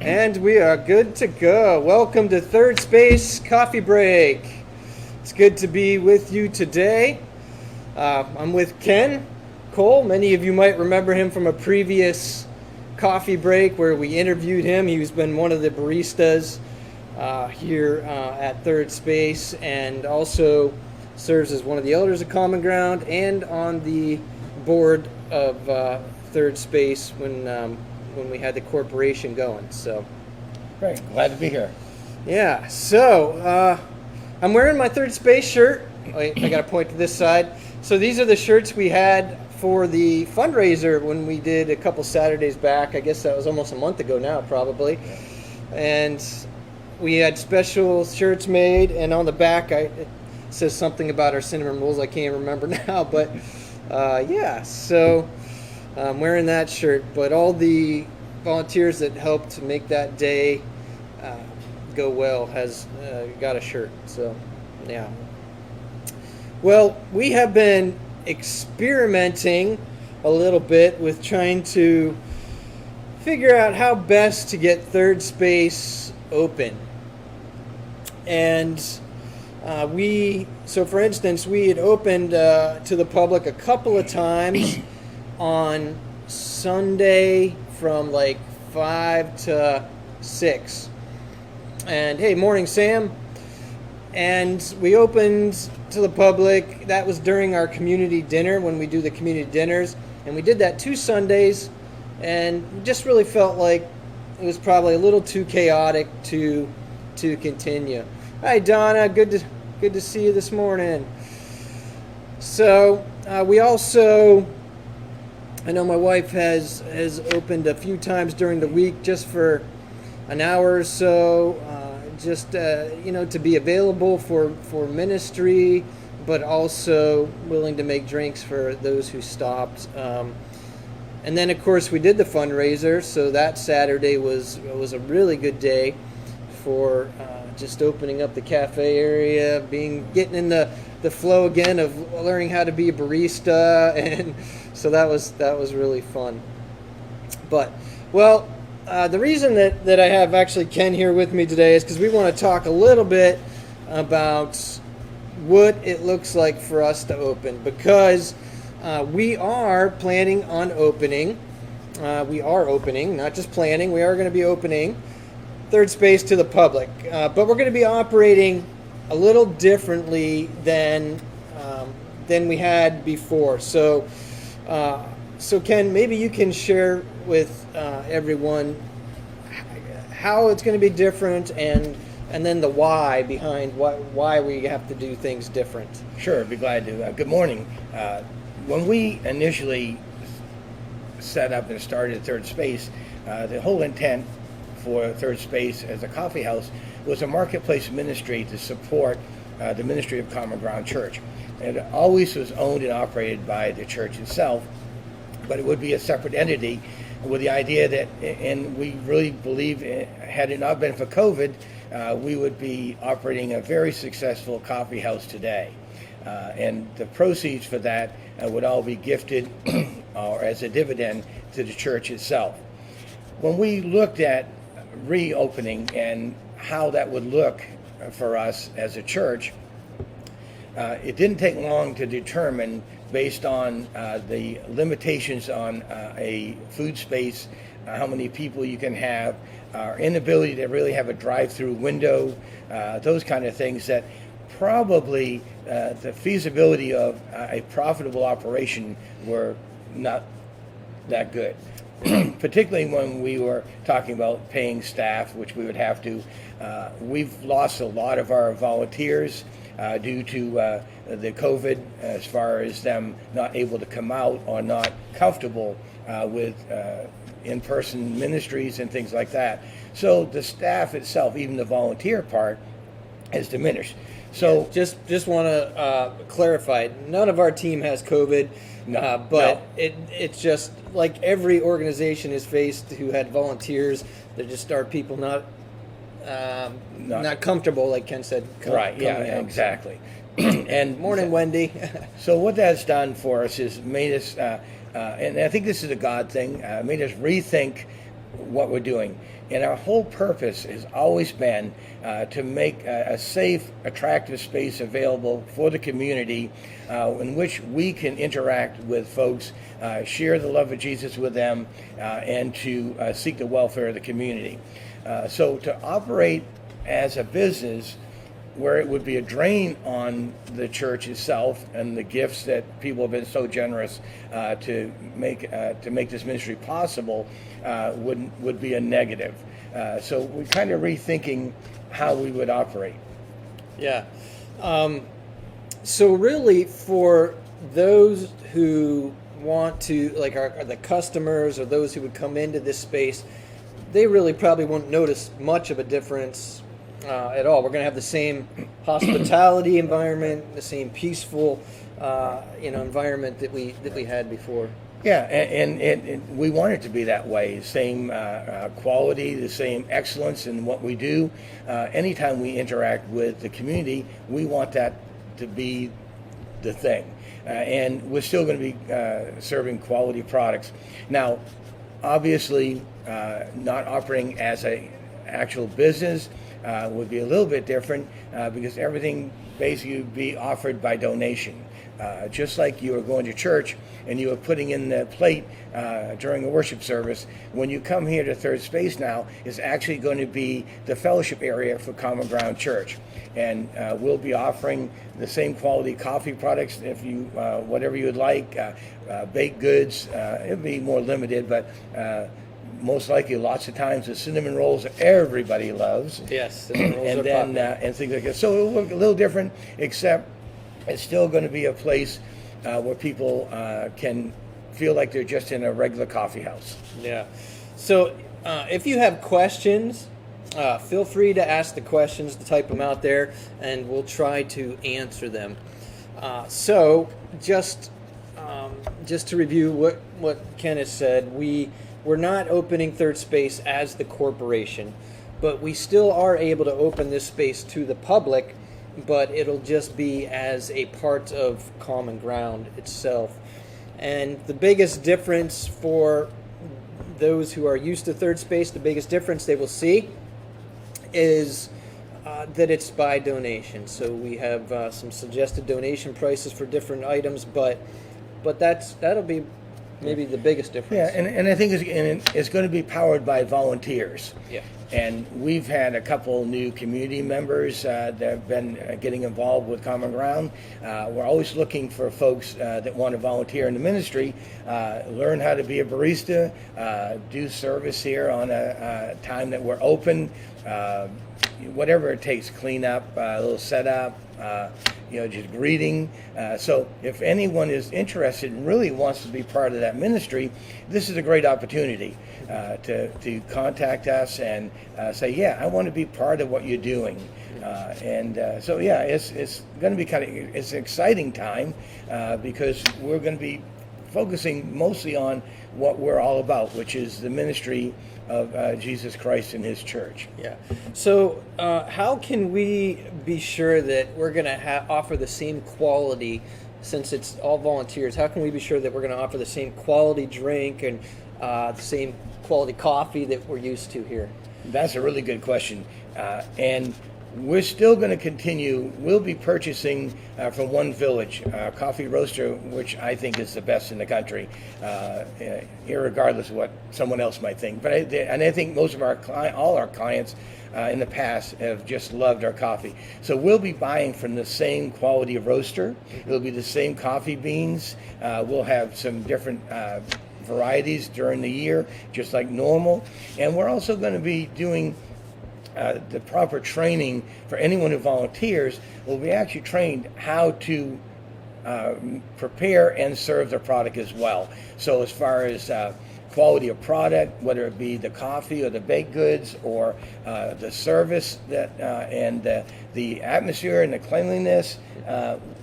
And we are good to go. Welcome to Third Space Coffee Break. It's good to be with you today. I'm with Ken Cole. Many of you might remember him from a previous coffee break where we interviewed him. He's been one of the baristas here at Third Space, and also serves as one of the elders of Common Ground and on the board of Third Space when we had the corporation going. So Great, glad to be here. yeah, so I'm wearing my Third Space shirt. Wait, I gotta point to this side. So these are the shirts we had for the fundraiser when we did a couple Saturdays back. I guess that was almost a month ago now, probably. And we had special shirts made, and on the back it says something about our cinnamon rolls. I can't remember now, but yeah, so I'm wearing that shirt. But all the volunteers that helped to make that day go well has got a shirt. So yeah. Well, we have been experimenting a little bit with trying to figure out how best to get Third Space open. And so for instance, we had opened to the public a couple of times on Sunday from like 5 to 6. And hey, morning, Sam. And we opened to the public. That was during our community dinner, when we do the community dinners. And we did that 2 Sundays, and just really felt like it was probably a little too chaotic to continue. Hi, Donna. Good to see you this morning. So we also, I know my wife has opened a few times during the week just for an hour or so, to be available for ministry, but also willing to make drinks for those who stopped. And then, of course, we did the fundraiser, so that Saturday was a really good day for just opening up the cafe area, getting in the flow again of learning how to be a barista, and so that was really fun. But the reason that I have actually Ken here with me today is because we want to talk a little bit about what it looks like for us to open, because we are planning on opening. We are opening, not just planning. We are going to be opening Third Space to the public, but we're going to be operating a little differently than we had before. So Ken, maybe you can share with everyone how it's going to be different, and then the why behind why we have to do things different. Sure, I'd be glad to. Good morning. When we initially set up and started Third Space, the whole intent for Third Space as a coffee house was a marketplace ministry to support the ministry of Common Ground Church. And it always was owned and operated by the church itself, but it would be a separate entity with the idea that, and we really believe, had it not been for COVID, we would be operating a very successful coffee house today. And the proceeds for that would all be gifted or as a dividend to the church itself. When we looked at reopening and how that would look for us as a church, it didn't take long to determine, based on the limitations on a food space, how many people you can have, our inability to really have a drive-through window, those kind of things, that probably the feasibility of a profitable operation were not that good. Particularly when we were talking about paying staff, which we would have to. We've lost a lot of our volunteers due to the COVID, as far as them not able to come out or not comfortable with in-person ministries and things like that. So the staff itself, even the volunteer part, has diminished. So just want to clarify, none of our team has COVID, but no. It's just like every organization is faced who had volunteers. There just are people not comfortable, like Ken said. Right. Yeah. Exactly. And morning, Wendy. So what that's done for us is made us, and I think this is a God thing, made us rethink what we're doing. And our whole purpose has always been to make a safe, attractive space available for the community in which we can interact with folks, share the love of Jesus with them, and to seek the welfare of the community. So to operate as a business where it would be a drain on the church itself and the gifts that people have been so generous to make this ministry possible would be a negative. So we're kind of rethinking how we would operate. Yeah. So really, for those who want to, like are the customers or those who would come into this space, they really probably won't notice much of a difference at all. We're going to have the same hospitality environment, the same peaceful, environment that we had before. Yeah, and we want it to be that way. Same quality, the same excellence in what we do. Anytime we interact with the community, we want that to be the thing. And we're still going to be serving quality products. Now, obviously, not operating as a actual business would be a little bit different because everything basically would be offered by donation. Just like you are going to church and you are putting in the plate during a worship service, when you come here to Third Space now, is actually going to be the fellowship area for Common Ground Church. And we'll be offering the same quality coffee products, if you whatever you would like, baked goods. It'll be more limited, but most likely lots of times the cinnamon rolls that everybody loves. Yes, cinnamon rolls and are then popular. and things like that. So it'll look a little different, except it's still going to be a place where people can feel like they're just in a regular coffee house. Yeah. So if you have questions, feel free to ask the questions, to type them out there, and we'll try to answer them. So just to review what Kenneth said, we're not opening Third Space as the corporation, but we still are able to open this space to the public, but it'll just be as a part of Common Ground itself. And the biggest difference for those who are used to Third Space, the biggest difference they will see is that it's by donation. So we have some suggested donation prices for different items, but that'll be maybe the biggest difference. Yeah, and I think it's going to be powered by volunteers. Yeah. And we've had a couple new community members that have been getting involved with Common Ground. We're always looking for folks that want to volunteer in the ministry, learn how to be a barista, do service here on a time that we're open, whatever it takes, clean up, a little setup, just greeting. So if anyone is interested and really wants to be part of that ministry, this is a great opportunity to contact us and say, yeah, I want to be part of what you're doing. So it's going to be it's an exciting time because we're going to be focusing mostly on what we're all about, which is the ministry of Jesus Christ and His church. Yeah. So how can we be sure that we're going to offer the same quality, since it's all volunteers? How can we be sure that we're going to offer the same quality drink and the same quality coffee that we're used to here? That's a really good question. And we're still going to continue. We'll be purchasing from One Village, a coffee roaster, which I think is the best in the country, irregardless of what someone else might think. But I think most of all our clients in the past have just loved our coffee. So we'll be buying from the same quality of roaster. It'll be the same coffee beans. We'll have some different varieties during the year, just like normal. And we're also going to be doing the proper training for anyone who volunteers. Will be actually trained how to prepare and serve their product as well. So as far as quality of product, whether it be the coffee or the baked goods or the service and the atmosphere and the cleanliness,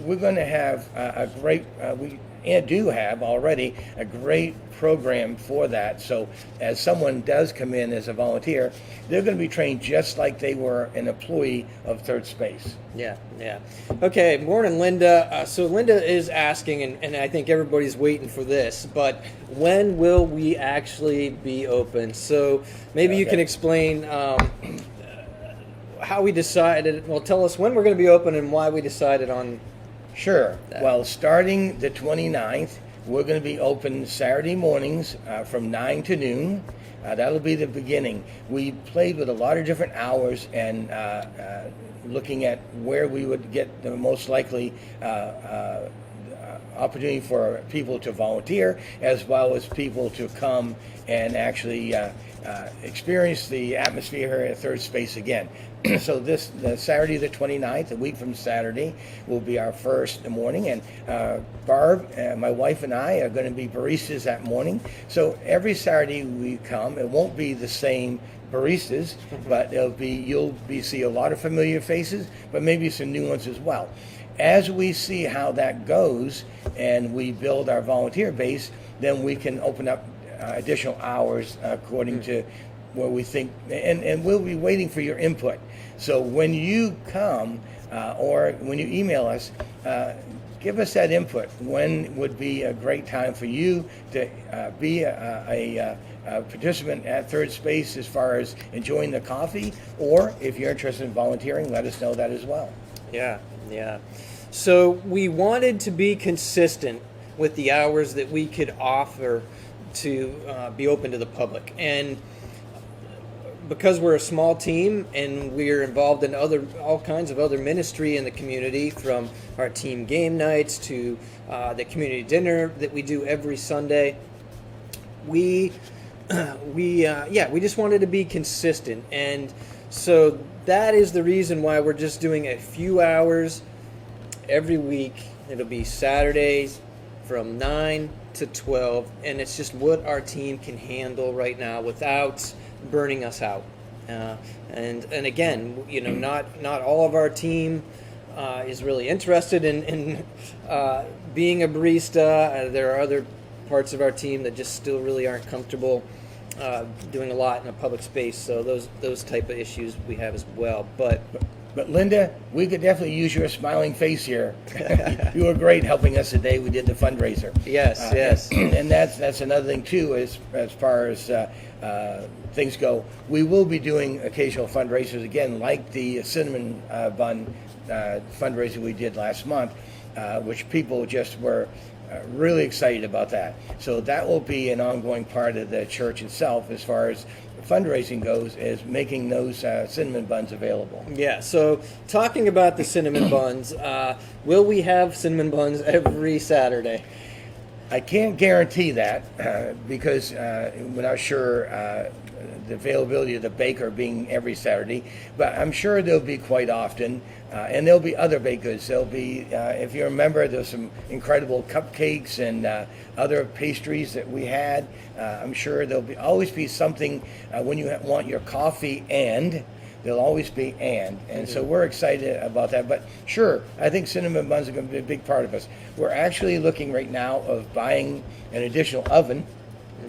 we're going to have a great. We and do have already a great program for that. So as someone does come in as a volunteer, they're going to be trained just like they were an employee of Third Space. Yeah. Okay, morning, Linda. So Linda is asking, and I think everybody's waiting for this, but when will we actually be open? So maybe you can explain how we decided. Well, tell us when we're going to be open and why we decided on. Sure. Well, starting the 29th, we're going to be open Saturday mornings from 9 to noon. That'll be the beginning. We played with a lot of different hours and looking at where we would get the most likely opportunity for people to volunteer, as well as people to come and actually experience the atmosphere here at Third Space again. So the Saturday the 29th, a week from Saturday, will be our first morning. And Barb, my wife, and I are going to be baristas that morning. So every Saturday we come, it won't be the same baristas, but you'll see a lot of familiar faces, but maybe some new ones as well. As we see how that goes and we build our volunteer base, then we can open up additional hours according to where we think, and we'll be waiting for your input. So when you come or when you email us, give us that input. When would be a great time for you to be a participant at Third Space as far as enjoying the coffee, or if you're interested in volunteering, let us know that as well. Yeah. So we wanted to be consistent with the hours that we could offer to be open to the public. And because we're a small team and we're involved in all kinds of other ministry in the community, from our team game nights to the community dinner that we do every Sunday, we just wanted to be consistent. And so that is the reason why we're just doing a few hours every week. It'll be Saturdays from 9 to 12, and it's just what our team can handle right now without burning us out. And again, not all of our team is really interested in being a barista. There are other parts of our team that just still really aren't comfortable doing a lot in a public space. So those type of issues we have as well. But Linda, we could definitely use your smiling face here. You were great helping us today. We did the fundraiser. Yes. And that's another thing too, as far as things go. We will be doing occasional fundraisers again, like the cinnamon bun fundraiser we did last month, which people just were really excited about that. So that will be an ongoing part of the church itself as far as fundraising goes, is making those cinnamon buns available. Yeah, so talking about the cinnamon buns, will we have cinnamon buns every Saturday? I can't guarantee that because we're not sure the availability of the baker being every Saturday, but I'm sure they'll be quite often. And there'll be other baked goods. There'll be, if you remember, there's some incredible cupcakes and other pastries that we had. I'm sure there'll always be something when you want your coffee, and there'll always be and so we're excited about that. But sure, I think cinnamon buns are going to be a big part of us. We're actually looking right now of buying an additional oven,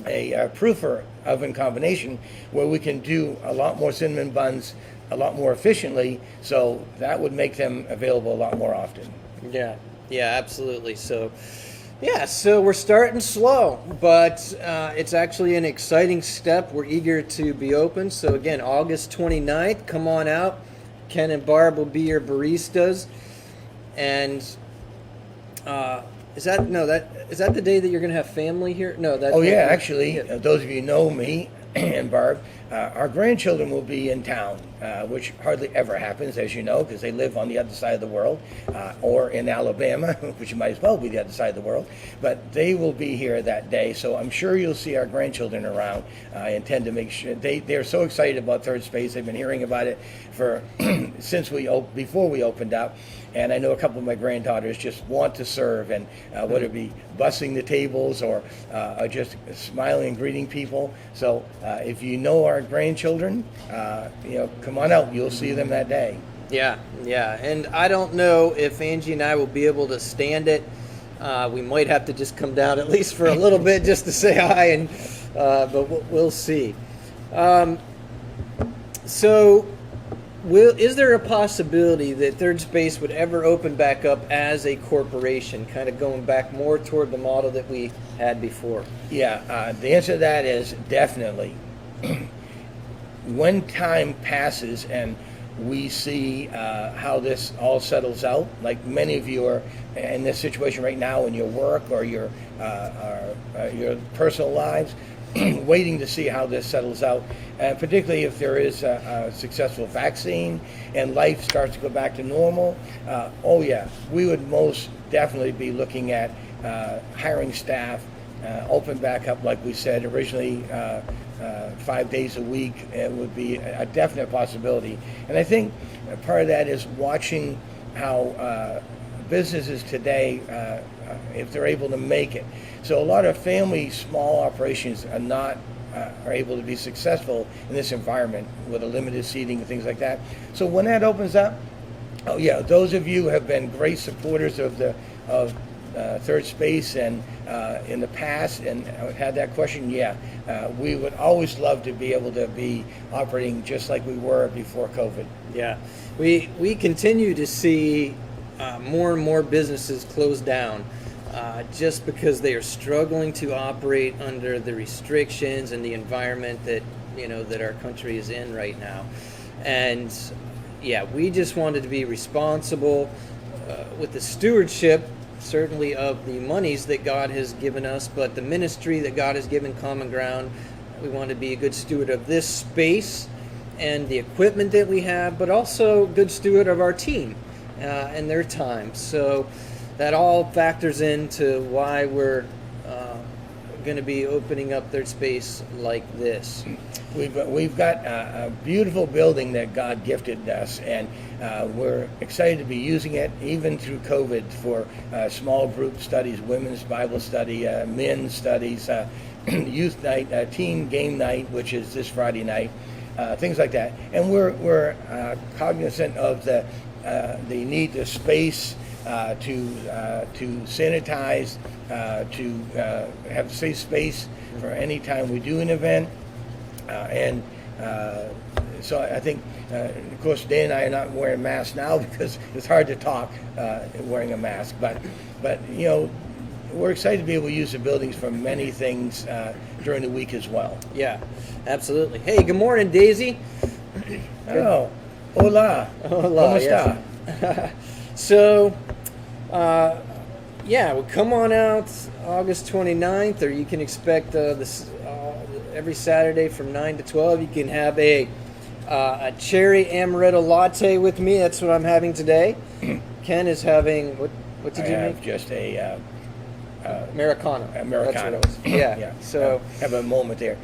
a proofer oven combination, where we can do a lot more cinnamon buns a lot more efficiently, so that would make them available a lot more often. Yeah, absolutely. So we're starting slow, but it's actually an exciting step. We're eager to be open. So again, August 29th, come on out. Ken and Barb will be your baristas. And is that the day that you're going to have family here? No, Actually, those of you know me and Barb, our grandchildren will be in town, which hardly ever happens, as you know, because they live on the other side of the world, or in Alabama, which might as well be the other side of the world. But they will be here that day, so I'm sure you'll see our grandchildren around. I intend to make sure they're so excited about Third Space. They've been hearing about it for before we opened up. And I know a couple of my granddaughters just want to serve, and whether it be bussing the tables or just smiling and greeting people. So if you know our grandchildren, come on out. You'll see them that day. Yeah. And I don't know if Angie and I will be able to stand it We might have to just come down at least for a little bit just to say hi, and but we'll see. Is there a possibility that Third Space would ever open back up as a corporation, kind of going back more toward the model that we had before? Yeah, the answer to that is definitely. When time passes and we see how this all settles out, like many of you are in this situation right now in your work or your personal lives, waiting to see how this settles out, particularly if there is a successful vaccine and life starts to go back to normal. Oh yeah, we would most definitely be looking at hiring staff, open back up like we said originally, 5 days a week. It would be a definite possibility. And I think part of that is watching how businesses today, if they're able to make it. So a lot of family small operations are able to be successful in this environment with a limited seating and things like that. So when that opens up, oh yeah, those of you who have been great supporters of Third Space and in the past and had that question, we would always love to be able to be operating just like we were before COVID. Yeah, we continue to see more and more businesses close down just because they are struggling to operate under the restrictions and the environment that that our country is in right now. And yeah, we just wanted to be responsible with the stewardship, certainly of the monies that God has given us, but the ministry that God has given Common Ground. We want to be a good steward of this space and the equipment that we have, but also good steward of our team and their time. So that all factors into why we're going to be opening up Third Space like this. We've got a beautiful building that God gifted us, and we're excited to be using it even through COVID for small group studies, women's Bible study, men's studies, youth night, teen game night, which is this Friday night, things like that. And we're cognizant of the need to space, to sanitize, to have safe space for any time we do an event. So I think, of course, Dan and I are not wearing masks now because it's hard to talk wearing a mask. But we're excited to be able to use the buildings for many things during the week as well. Yeah, absolutely. Hey, good morning, Daisy. Oh, hola. Hola. ¿Cómo está? Yes. So, well, come on out August 29th, or you can expect this every Saturday from 9 to 12. You can have a cherry amaretto latte with me. That's what I'm having today. Ken is having, what did you make? Just a Americano. Americano. That's what it was. Yeah. So have a moment there.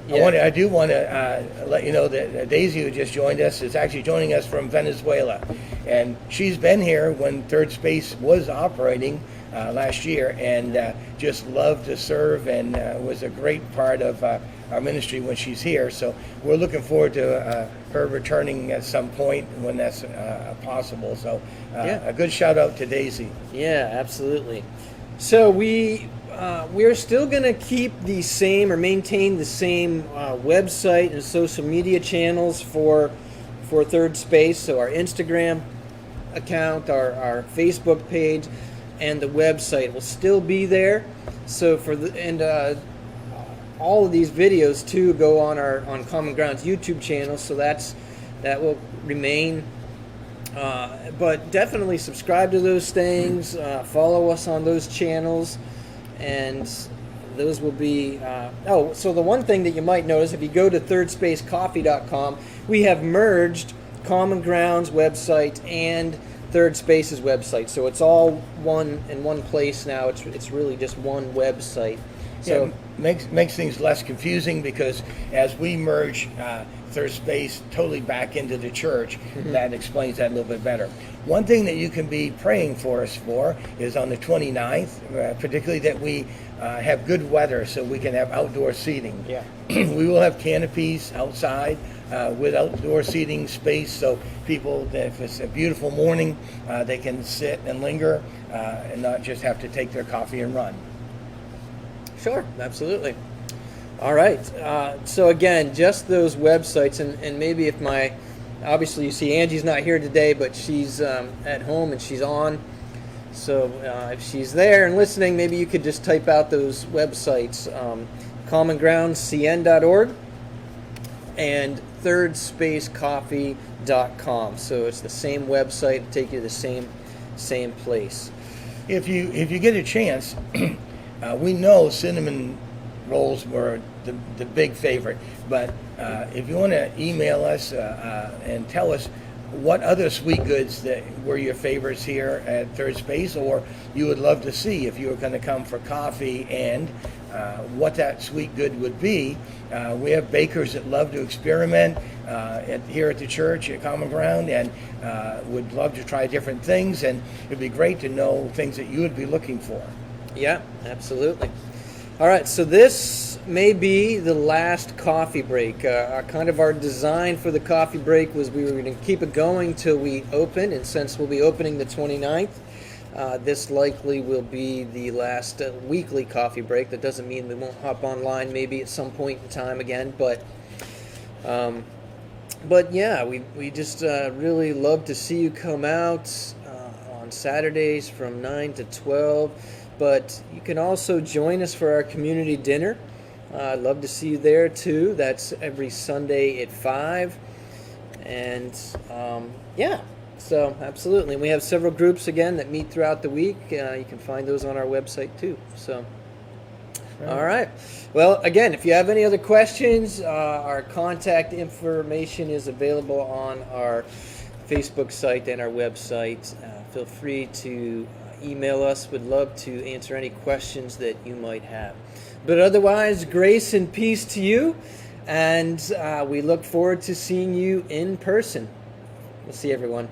Yeah. I do want to let you know that Daisy, who just joined us, is actually joining us from Venezuela. And she's been here when Third Space was operating last year, and just loved to serve, and was a great part of our ministry when she's here. So we're looking forward to her returning at some point when that's possible. So a good shout out to Daisy. Yeah, absolutely. So we're still going to keep the same or maintain the same website and social media channels for Third Space. So our Instagram account, our Facebook page, and the website will still be there. So all of these videos too go on Common Ground's YouTube channel. So that will remain. But definitely subscribe to those things. Follow us on those channels. And those will be... so the one thing that you might notice, if you go to thirdspacecoffee.com, we have merged Common Ground's website and Third Space's website. So it's all in one place now. It's really just one website. So makes things less confusing, because as we merge Third Space totally back into the church, that explains that a little bit better. One thing that you can be praying for us for is on the 29th, particularly that we have good weather so we can have outdoor seating. Yeah. We will have canopies outside with outdoor seating space, so people, if it's a beautiful morning, they can sit and linger and not just have to take their coffee and run. Sure, absolutely. All right. So again, just those websites, and maybe if obviously you see Angie's not here today, but she's at home and she's on. So if she's there and listening, maybe you could just type out those websites, commongroundcn.org and thirdspacecoffee.com. So it's the same website, take you to the same place. If you get a chance, we know cinnamon rolls were the big favorite, but if you want to email us and tell us what other sweet goods that were your favorites here at Third Space, or you would love to see if you were going to come for coffee, and what that sweet good would be. We have bakers that love to experiment here at the church at Common Ground, and would love to try different things, and it'd be great to know things that you would be looking for. Yeah, absolutely. All right, so this may be the last coffee break. Our design for the coffee break was we were going to keep it going till we open, and since we'll be opening the 29th, this likely will be the last weekly coffee break. That doesn't mean we won't hop online maybe at some point in time again, but yeah, we just really love to see you come out on Saturdays from 9 to 12. But you can also join us for our community dinner. I'd love to see you there too. That's every Sunday at 5. And yeah, so absolutely. We have several groups again that meet throughout the week. You can find those on our website too. So, all right. Well, again, if you have any other questions, our contact information is available on our Facebook site and our website. Feel free to email us. Would love to answer any questions that you might have. But otherwise, grace and peace to you, and we look forward to seeing you in person. We'll see everyone.